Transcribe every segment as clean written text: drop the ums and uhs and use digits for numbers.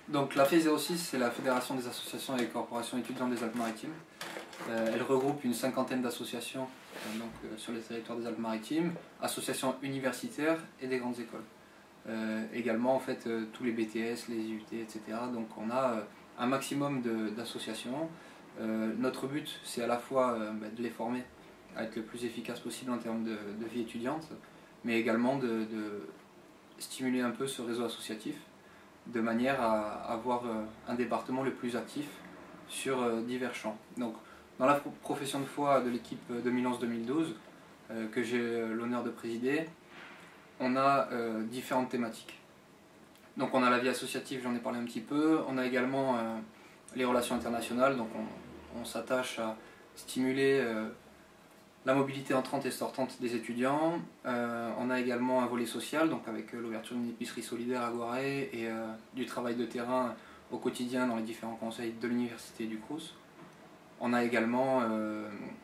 Donc la FE06, c'est la Fédération des associations et corporations étudiantes des Alpes-Maritimes. Elle regroupe une cinquantaine d'associations sur les territoires des Alpes-Maritimes, associations universitaires et des grandes écoles. Également en fait tous les BTS, les IUT, etc. Donc on a un maximum d'associations. Notre but c'est à la fois de les former à être le plus efficace possible en termes de vie étudiante, mais également de stimuler un peu ce réseau associatif de manière à avoir un département le plus actif sur divers champs. Donc, dans la profession de foi de l'équipe 2011-2012, que j'ai l'honneur de présider, on a différentes thématiques. Donc on a la vie associative, j'en ai parlé un petit peu, on a également les relations internationales, donc on s'attache à stimuler la mobilité entrante et sortante des étudiants. On a également un volet social, donc avec l'ouverture d'une épicerie solidaire à Goaré et du travail de terrain au quotidien dans les différents conseils de l'université et du Crous. On a également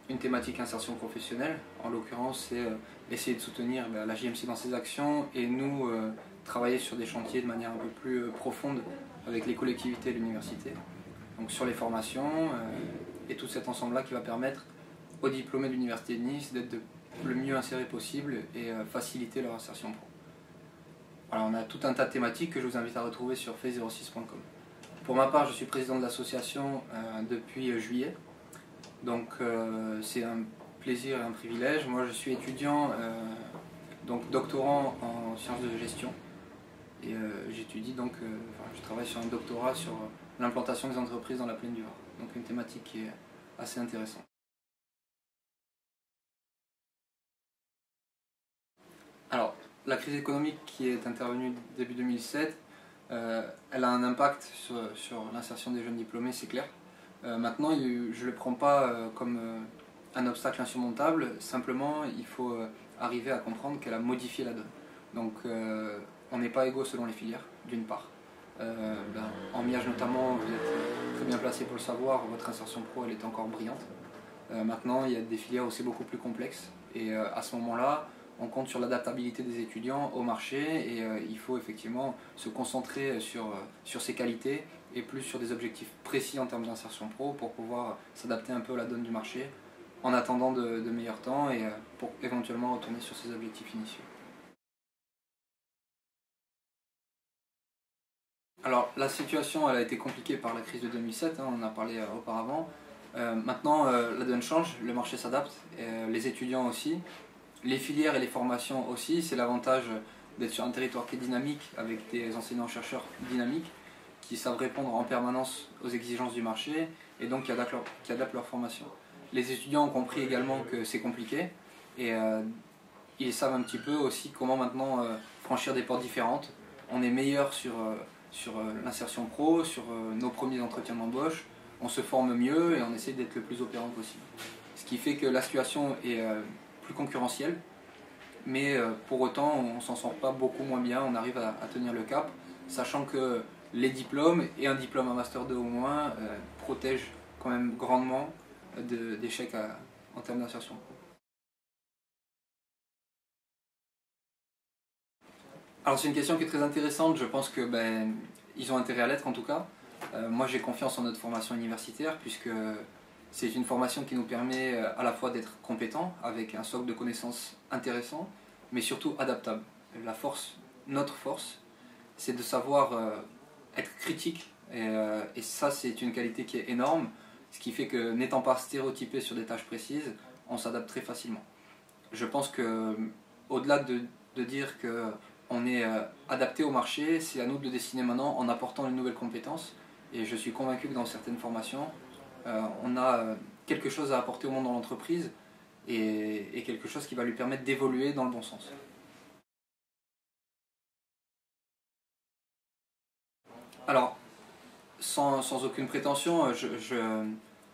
une thématique insertion professionnelle, en l'occurrence c'est essayer de soutenir la JMC dans ses actions et nous travailler sur des chantiers de manière un peu plus profonde avec les collectivités de l'université. Donc sur les formations et tout cet ensemble-là qui va permettre aux diplômés de l'Université de Nice d'être le mieux insérés possible et faciliter leur insertion pro. Alors on a tout un tas de thématiques que je vous invite à retrouver sur fe06.com. Pour ma part, je suis président de l'association depuis juillet, donc c'est un plaisir et un privilège. Moi je suis étudiant, donc doctorant en sciences de gestion, et j'étudie donc, je travaille sur un doctorat sur l'implantation des entreprises dans la plaine du Var, donc une thématique qui est assez intéressante. Alors, la crise économique qui est intervenue début 2007, elle a un impact sur l'insertion des jeunes diplômés, c'est clair. Maintenant, je ne le prends pas comme un obstacle insurmontable, simplement il faut arriver à comprendre qu'elle a modifié la donne. Donc, on n'est pas égaux selon les filières, d'une part. En Miage notamment, vous êtes très bien placé pour le savoir, votre insertion pro elle est encore brillante. Maintenant, il y a des filières où c'est beaucoup plus complexe, et à ce moment-là, on compte sur l'adaptabilité des étudiants au marché et il faut effectivement se concentrer sur ses qualités et plus sur des objectifs précis en termes d'insertion pro pour pouvoir s'adapter un peu à la donne du marché en attendant de meilleurs temps et pour éventuellement retourner sur ses objectifs initiaux. Alors la situation elle a été compliquée par la crise de 2007, on en a parlé auparavant. Maintenant la donne change, le marché s'adapte, les étudiants aussi. Les filières et les formations aussi, c'est l'avantage d'être sur un territoire qui est dynamique, avec des enseignants-chercheurs dynamiques, qui savent répondre en permanence aux exigences du marché, et donc qui adaptent leur formation. Les étudiants ont compris également que c'est compliqué, et ils savent un petit peu aussi comment maintenant franchir des portes différentes. On est meilleur sur l'insertion pro, sur nos premiers entretiens d'embauche, on se forme mieux et on essaie d'être le plus opérant possible. Ce qui fait que la situation est plus concurrentiel, mais pour autant on s'en sort pas beaucoup moins bien, on arrive à tenir le cap, sachant que les diplômes et un diplôme à Master 2 au moins protègent quand même grandement d'échecs en termes d'insertion. Alors c'est une question qui est très intéressante, je pense que ils ont intérêt à l'être en tout cas. Moi j'ai confiance en notre formation universitaire puisque c'est une formation qui nous permet à la fois d'être compétents, avec un socle de connaissances intéressant, mais surtout adaptable. Notre force, c'est de savoir être critique, et ça c'est une qualité qui est énorme, ce qui fait que n'étant pas stéréotypé sur des tâches précises, on s'adapte très facilement. Je pense que, au-delà de dire qu'on est adapté au marché, c'est à nous de le dessiner maintenant en apportant de nouvelles compétences, et je suis convaincu que dans certaines formations, on a quelque chose à apporter au monde dans l'entreprise et quelque chose qui va lui permettre d'évoluer dans le bon sens. Alors, sans aucune prétention,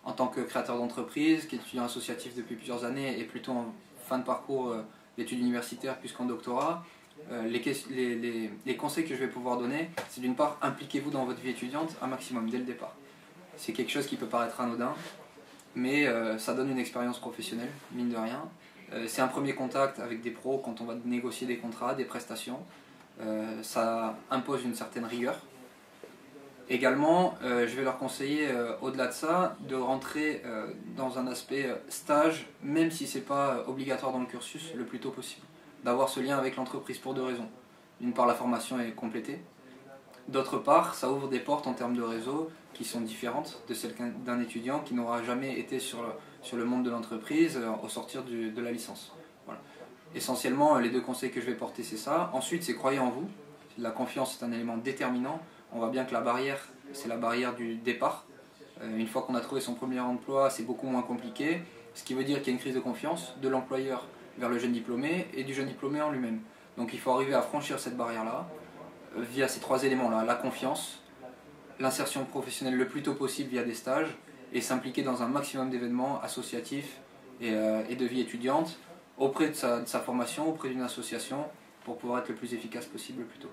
en tant que créateur d'entreprise, qui est étudiant associatif depuis plusieurs années et plutôt en fin de parcours d'études universitaires plus qu'en doctorat, les conseils que je vais pouvoir donner, c'est d'une part, impliquez-vous dans votre vie étudiante un maximum dès le départ. C'est quelque chose qui peut paraître anodin, mais ça donne une expérience professionnelle, mine de rien. C'est un premier contact avec des pros quand on va négocier des contrats, des prestations. Ça impose une certaine rigueur. Également, je vais leur conseiller, au-delà de ça, de rentrer dans un aspect stage, même si ce n'est pas obligatoire dans le cursus, le plus tôt possible. D'avoir ce lien avec l'entreprise pour deux raisons. D'une part, la formation est complétée. D'autre part, ça ouvre des portes en termes de réseau qui sont différentes de celles d'un étudiant qui n'aura jamais été sur le monde de l'entreprise au sortir de la licence. Voilà. Essentiellement, les deux conseils que je vais porter, c'est ça. Ensuite, c'est croyez en vous. La confiance est un élément déterminant. On voit bien que la barrière, c'est la barrière du départ. Une fois qu'on a trouvé son premier emploi, c'est beaucoup moins compliqué. Ce qui veut dire qu'il y a une crise de confiance de l'employeur vers le jeune diplômé et du jeune diplômé en lui-même. Donc il faut arriver à franchir cette barrière-là via ces trois éléments-là, la confiance, l'insertion professionnelle le plus tôt possible via des stages et s'impliquer dans un maximum d'événements associatifs et de vie étudiante auprès de sa formation, auprès d'une association pour pouvoir être le plus efficace possible le plus tôt.